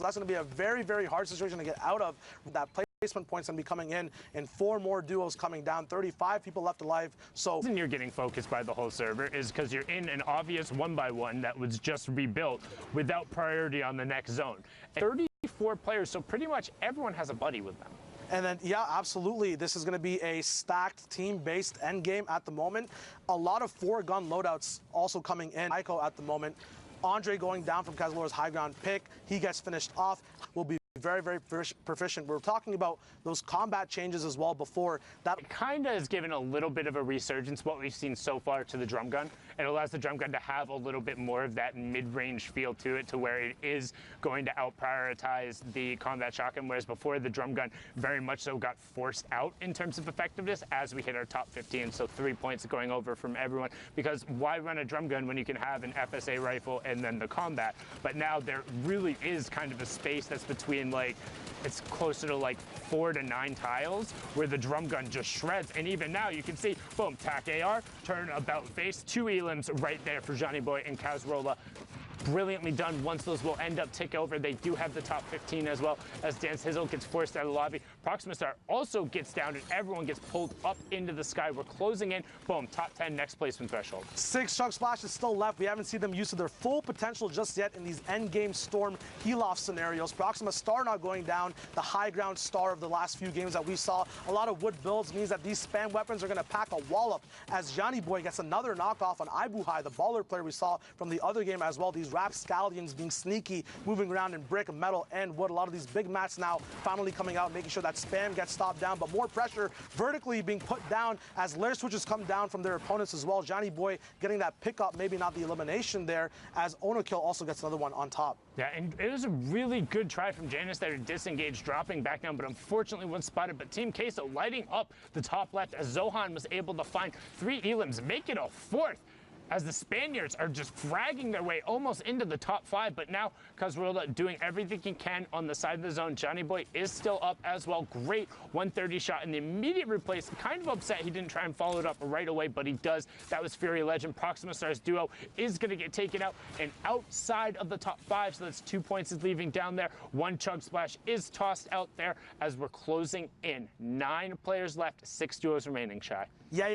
So that's going to be a very, very hard situation to get out of. That placement points going to be coming in 4 more duos coming down, 35 people left alive. So the reason you're getting focused by the whole server is because you're in an obvious 1x1 that was just rebuilt without priority on the next zone. 34 players, so pretty much everyone has a buddy with them. And then, yeah, absolutely. This is going to be a stacked team-based endgame at the moment. A lot of 4-gun loadouts also coming in. Ico at the moment. Andre going down from Kazalora's high ground pick. He gets finished off. Will be very, very proficient. We're talking about those combat changes as well before. That it kind of has given a little bit of a resurgence, what we've seen so far, to the drum gun. It allows the drum gun to have a little bit more of that mid-range feel to it, to where it is going to out-prioritize the combat shotgun, whereas before the drum gun very much so got forced out in terms of effectiveness as we hit our top 15, so 3 points going over from everyone, because why run a drum gun when you can have an FSA rifle and then the combat? But now there really is kind of a space that's between, like, it's closer to like 4 to 9 tiles where the drum gun just shreds. And even now you can see, boom, tac AR, turn about face, 2 elims right there for Johnny Boy and Kazrola. Brilliantly done. Once those will end up tick over, they do have the top 15 as well, as Dance Hizzle gets forced out of the lobby. Proxima Star also gets down and everyone gets pulled up into the sky. We're closing in. Boom, top 10 next placement threshold. 6 chug splashes still left. We haven't seen them use to their full potential just yet in these end game storm heal-off scenarios. Proxima Star not going down, the high ground star of the last few games that we saw. A lot of wood builds means that these spam weapons are going to pack a wallop, as Johnny Boy gets another knockoff on Ibuhai, the baller player we saw from the other game as well. These rapscallions being sneaky, moving around in brick, metal, and wood. A lot of these big mats now finally coming out, making sure that spam gets stopped down, but more pressure vertically being put down as lair switches come down from their opponents as well. Johnny Boy getting that pickup, maybe not the elimination there, as Onokill also gets another one on top. Yeah, and it was a really good try from Janus there to disengage, dropping back down, but unfortunately wasn't spotted. But Team Queso lighting up the top left as Zohan was able to find 3 elims, make it a 4th, as the Spaniards are just fragging their way almost into the top 5. But now Kazrola doing everything he can on the side of the zone. Johnny Boy is still up as well. Great 130 shot in the immediate replace. Kind of upset he didn't try and follow it up right away, but he does. That was Fury Legend. Proxima Stars duo is going to get taken out and outside of the top 5, so that's 2 points is leaving down there. 1 chug splash is tossed out there as we're closing in. 9 players left, 6 duos remaining, Shy. Yeah,